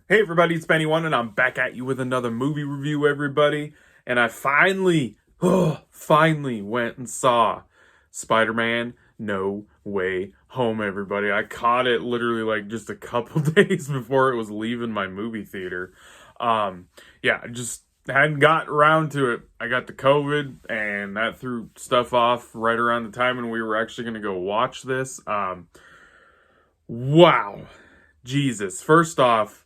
Hey everybody, it's Benny One, and I'm back at you with another movie review, everybody. And I finally went and saw Spider-Man No Way Home, everybody. I caught it literally like just a couple days before it was leaving my movie theater. Yeah, I just hadn't got around to it. I got the COVID, and that threw stuff off right around the time when we were actually going to go watch this. Wow. Jesus. First off,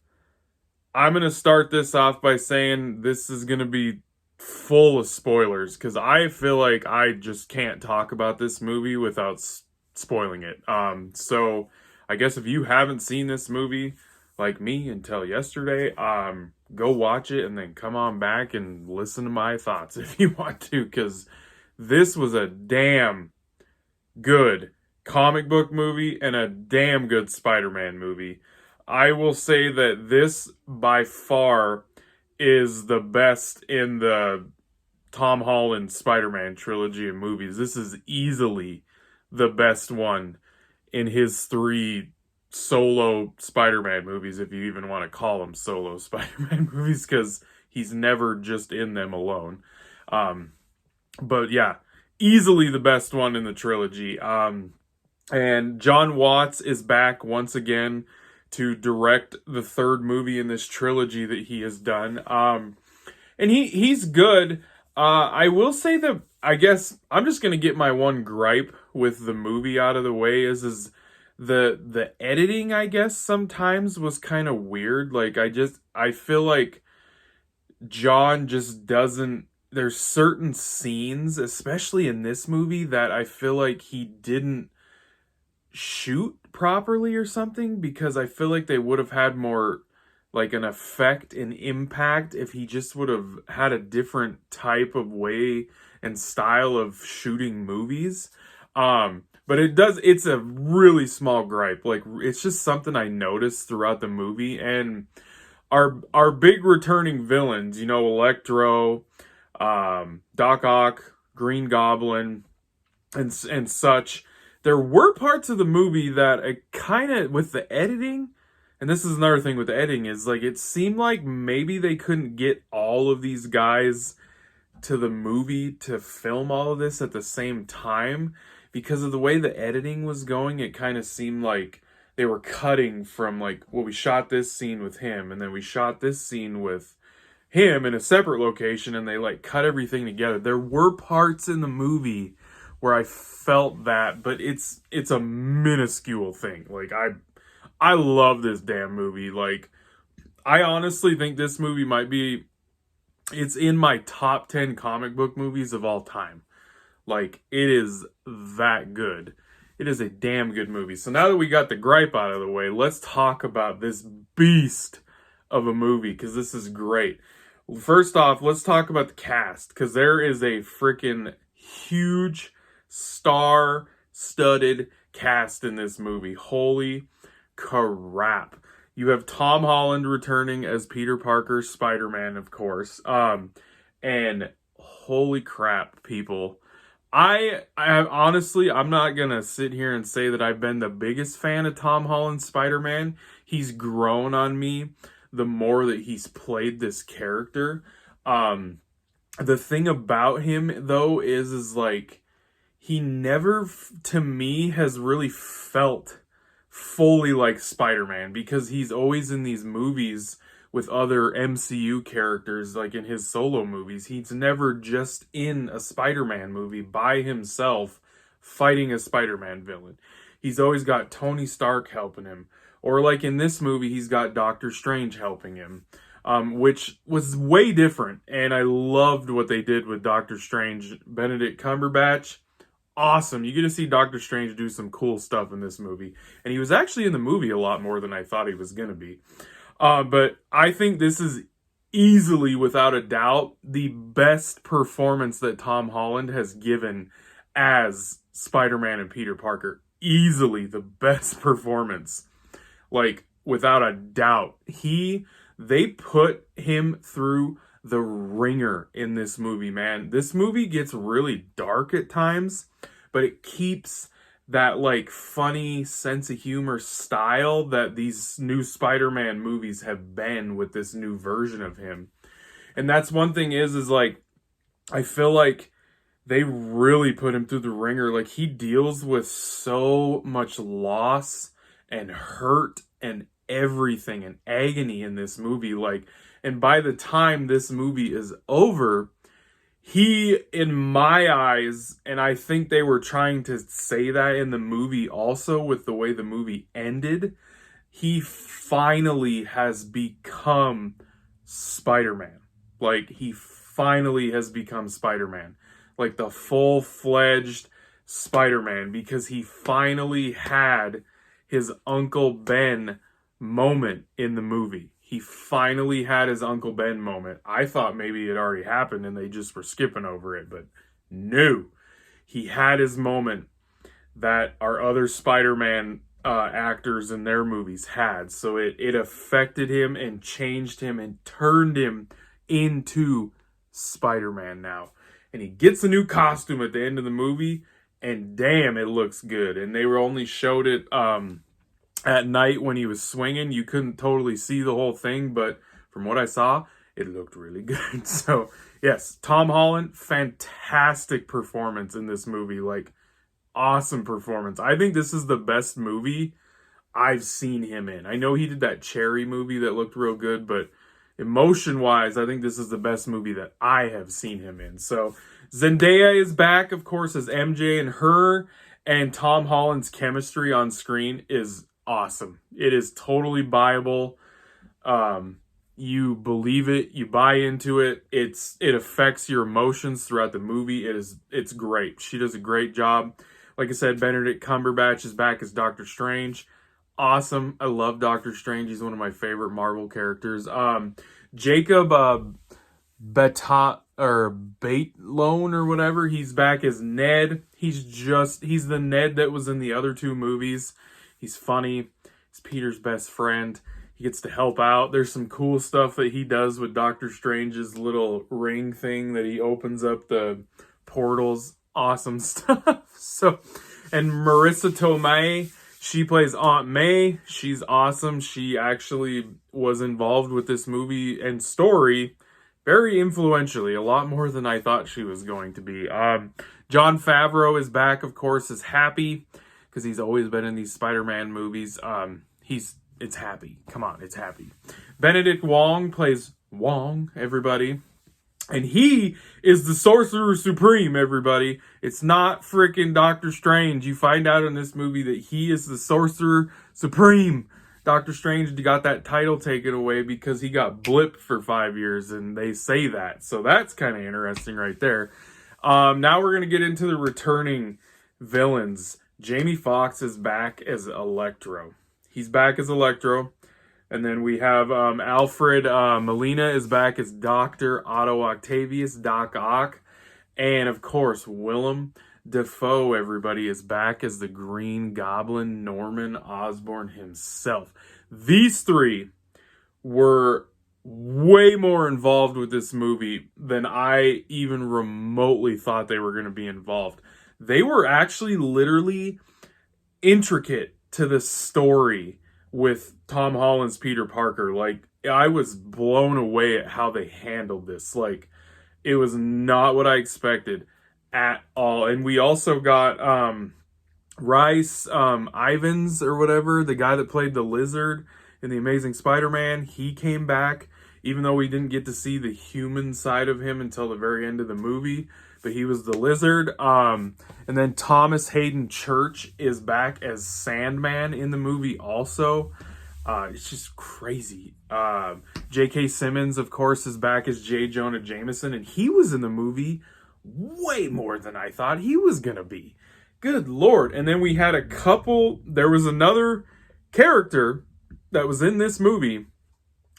I'm going to start this off by saying this is going to be full of spoilers because I feel like I just can't talk about this movie without spoiling it. So I guess if you haven't seen this movie like me until yesterday, go watch it and then come on back and listen to my thoughts if you want to, because this was a damn good comic book movie and a damn good Spider-Man movie. I will say that this by far is the best in the Tom Holland Spider-Man trilogy of movies. This is easily the best one in his three solo Spider-Man movies, if you even want to call them solo Spider-Man movies, because he's never just in them alone. But yeah, easily the best one in the trilogy. And John Watts is back once again to direct the third movie in this trilogy that he has done. And he's good. I will say that I guess I'm just gonna get my one gripe with the movie out of the way is the editing, I guess, sometimes was kind of weird. Like I feel like John just doesn't, there's certain scenes, especially in this movie, that I feel like he didn't shoot properly or something, because I feel like they would have had more like an effect and impact if he just would have had a different type of way and style of shooting movies. But it's a really small gripe. Like, it's just something I noticed throughout the movie. And our big returning villains, Electro, Doc Ock, Green Goblin, and such. There were parts of the movie that I kind of, with the editing, and this is another thing with the editing, is like it seemed like maybe they couldn't get all of these guys to the movie to film all of this at the same time because of the way the editing was going. It kind of seemed like they were cutting from like, well, we shot this scene with him, and then we shot this scene with him in a separate location, and they like cut everything together. There were parts in the movie where I felt that, but it's a minuscule thing. Like I love this damn movie. Like, I honestly think this movie might be, it's in my top 10 comic book movies of all time. Like, it is that good. It is a damn good movie. So now that we got the gripe out of the way, let's talk about this beast of a movie, because this is great. First off, let's talk about the cast, because there is a freaking huge star-studded cast in this movie. Holy crap. You have Tom Holland returning as Peter Parker, Spider-Man, of course. And holy crap, people. I honestly, I'm not gonna sit here and say that I've been the biggest fan of Tom Holland's Spider-Man. He's grown on me the more that he's played this character. The thing about him, though, is like, he never, to me, has really felt fully like Spider-Man, because he's always in these movies with other MCU characters, like in his solo movies. He's never just in a Spider-Man movie by himself fighting a Spider-Man villain. He's always got Tony Stark helping him. Or like in this movie, he's got Doctor Strange helping him. Which was way different, and I loved what they did with Doctor Strange. Benedict Cumberbatch, awesome. You get to see Doctor Strange do some cool stuff in this movie. And he was actually in the movie a lot more than I thought he was going to be. But I think this is easily, without a doubt, the best performance that Tom Holland has given as Spider-Man and Peter Parker. Easily the best performance. Like, without a doubt. They put him through the ringer in this movie, man. This movie gets really dark at times, but it keeps that like funny sense of humor style that these new Spider-Man movies have been with this new version of him. And that's one thing is like, I feel like they really put him through the ringer. Like, he deals with so much loss and hurt and everything and agony in this movie. Like, and by the time this movie is over, he, in my eyes, and I think they were trying to say that in the movie also with the way the movie ended, he finally has become Spider-Man. Like, he finally has become Spider-Man. Like, the full-fledged Spider-Man, because he finally had his Uncle Ben moment in the movie. He finally had his Uncle Ben moment. I thought maybe it already happened and they just were skipping over it, but no. He had his moment that our other Spider-Man actors in their movies had. So it affected him and changed him and turned him into Spider-Man now. And he gets a new costume at the end of the movie, and damn, it looks good. And they were only showed it at night when he was swinging. You couldn't totally see the whole thing, but from what I saw, it looked really good. So, yes, Tom Holland, fantastic performance in this movie. Like, awesome performance. I think this is the best movie I've seen him in. I know he did that Cherry movie that looked real good, but emotion-wise, I think this is the best movie that I have seen him in. So, Zendaya is back, of course, as MJ, and her and Tom Holland's chemistry on screen is awesome. It is totally buyable. You believe it, you buy into it. It affects your emotions throughout the movie. It's great. She does a great job. Like I said, Benedict Cumberbatch is back as Doctor Strange. Awesome. I love Doctor Strange. He's one of my favorite Marvel characters. Jacob Batalon or whatever, he's back as Ned. He's the Ned that was in the other two movies. He's funny. He's Peter's best friend. He gets to help out. There's some cool stuff that he does with Doctor Strange's little ring thing that he opens up the portals. Awesome stuff. So, and Marissa Tomei, she plays Aunt May. She's awesome. She actually was involved with this movie and story very influentially, a lot more than I thought she was going to be. Jon Favreau is back, of course, as Happy, because he's always been in these Spider-Man movies. It's Happy. Come on, it's Happy. Benedict Wong plays Wong, everybody. And he is the Sorcerer Supreme, everybody. It's not freaking Doctor Strange. You find out in this movie that he is the Sorcerer Supreme. Doctor Strange got that title taken away because he got blipped for 5 years, and they say that. So that's kind of interesting right there. Now we're going to get into the returning villains. Jamie Foxx is back as Electro. He's back as Electro. And then we have Alfred Molina is back as Dr. Otto Octavius, Doc Ock. And, of course, Willem Dafoe, everybody, is back as the Green Goblin, Norman Osborn himself. These three were way more involved with this movie than I even remotely thought they were going to be involved. They were actually literally intricate to the story with Tom Holland's Peter Parker. Like, I was blown away at how they handled this. Like, it was not what I expected at all. And we also got Rice Ivans or whatever, the guy that played the Lizard in The Amazing Spider-Man. He came back, even though we didn't get to see the human side of him until the very end of the movie. But he was the Lizard. And then Thomas Hayden Church is back as Sandman in the movie also. It's just crazy. J.K. Simmons, of course, is back as J. Jonah Jameson. And he was in the movie way more than I thought he was going to be. Good Lord. And then we had there was another character that was in this movie,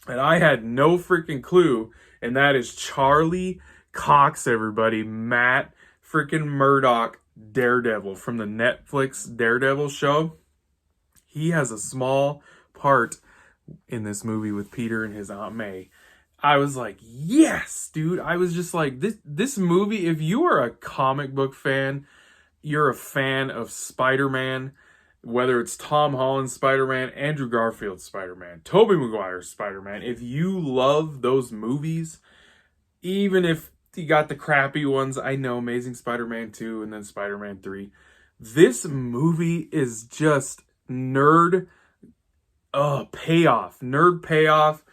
and I had no freaking clue. And that is Charlie Cox, everybody. Matt freaking Murdock, Daredevil from the Netflix Daredevil show. He has a small part in this movie with Peter and his Aunt May. I was like, yes, dude. I was just like, this movie, if you are a comic book fan, you're a fan of Spider-Man, whether it's Tom Holland's Spider-Man, Andrew Garfield's Spider-Man, Toby Mcguire's Spider-Man, if you love those movies, even if you got the crappy ones, I know, Amazing Spider-Man 2 and then Spider-Man 3, this movie is just nerd payoff. Nerd payoff.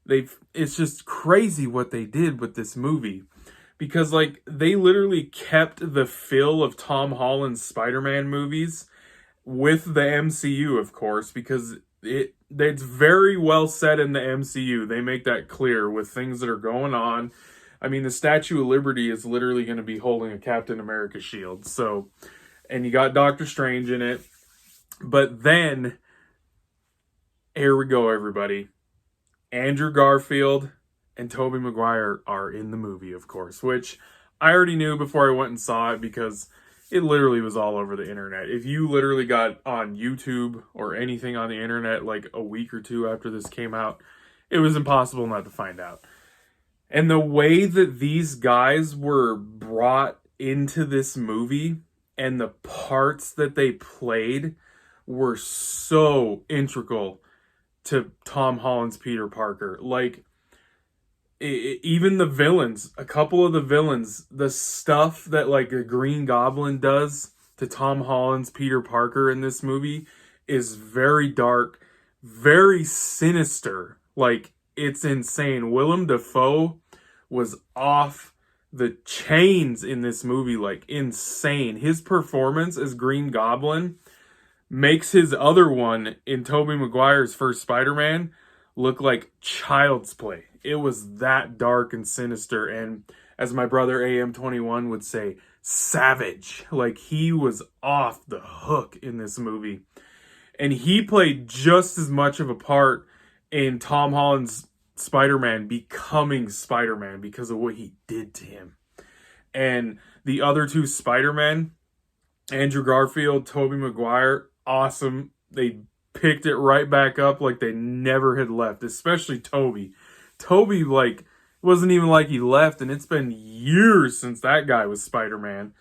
It's just crazy what they did with this movie. Because, like, they literally kept the feel of Tom Holland's Spider-Man movies with the MCU, of course, because it's very well said in the MCU. They make that clear with things that are going on. I mean, the Statue of Liberty is literally going to be holding a Captain America shield. So, and you got Doctor Strange in it. But then, here we go, everybody. Andrew Garfield and Toby Mcguire are in the movie, of course, which I already knew before I went and saw it because it literally was all over the internet. If you literally got on YouTube or anything on the internet like a week or two after this came out, it was impossible not to find out. And the way that these guys were brought into this movie and the parts that they played were so integral to Tom Holland's Peter Parker. Like, even the villains, a couple of the villains, the stuff that like the Green Goblin does to Tom Holland's Peter Parker in this movie is very dark, very sinister. Like, it's insane. Willem Dafoe was off the chains in this movie, like insane. His performance as Green Goblin makes his other one in Tobey Maguire's first Spider-Man look like child's play. It was that dark and sinister, and as my brother AM21 would say, savage. Like, he was off the hook in this movie. And he played just as much of a part in Tom Holland's Spider-Man becoming Spider-Man because of what he did to him. And the other two Spider-Men, Andrew Garfield, Tobey Mcguire, awesome. They picked it right back up like they never had left, especially Toby. Toby, like, wasn't even like he left, and it's been years since that guy was Spider-Man.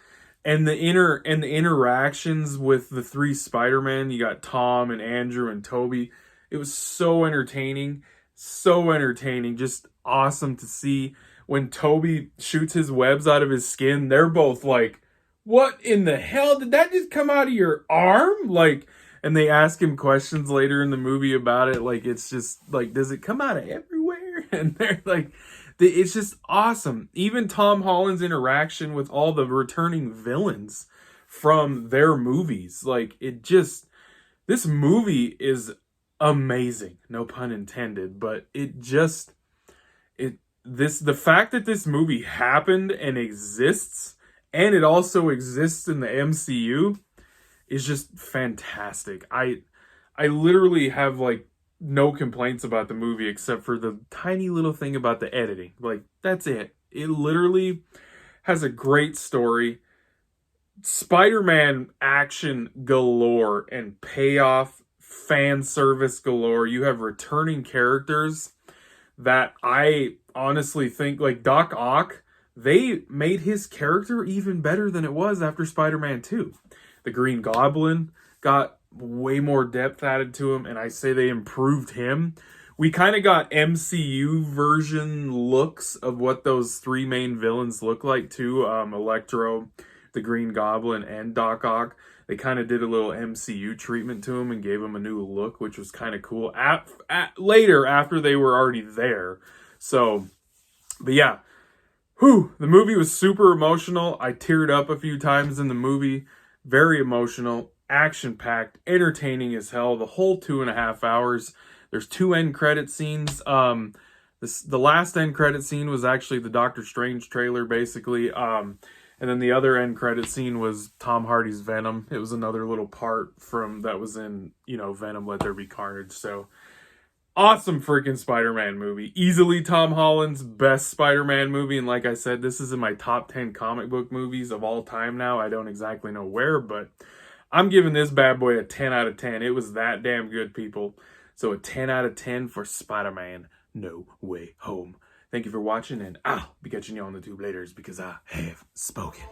And the interactions with the three Spider-Men, you got Tom and Andrew and Toby, it was so entertaining. So entertaining. Just awesome to see. When Toby shoots his webs out of his skin, they're both like, what in the hell? Did that just come out of your arm? Like, and they ask him questions later in the movie about it. Like, it's just like, does it come out of everywhere? And they're like, it's just awesome. Even Tom Holland's interaction with all the returning villains from their movies. Like, this movie is amazing. No pun intended, but the fact that this movie happened and exists, and it also exists in the MCU, is just fantastic. I literally have like no complaints about the movie except for the tiny little thing about the editing. Like, that's it. It literally has a great story. Spider-Man action galore and payoff, fan service galore. You have returning characters that I honestly think, like Doc Ock, they made his character even better than it was after Spider-Man 2. The Green Goblin got way more depth added to him, and I say they improved him. We kind of got MCU version looks of what those three main villains look like too. Electro, the Green Goblin, and Doc Ock. They kind of did a little MCU treatment to him and gave him a new look, which was kind of cool. Later, after they were already there. So, but yeah. The movie was super emotional. I teared up a few times in the movie. Very emotional, action-packed, entertaining as hell. The whole 2.5 hours. There's 2 end credit scenes. The last end credit scene was actually the Doctor Strange trailer, basically. And then the other end credit scene was Tom Hardy's Venom. It was another little part that was in, Venom, Let There Be Carnage. So, awesome freaking Spider-Man movie. Easily Tom Holland's best Spider-Man movie. And like I said, this is in my top 10 comic book movies of all time now. I don't exactly know where, but I'm giving this bad boy a 10 out of 10. It was that damn good, people. So a 10 out of 10 for Spider-Man No Way Home. Thank you for watching, and I'll be catching you on the tube later because I have spoken.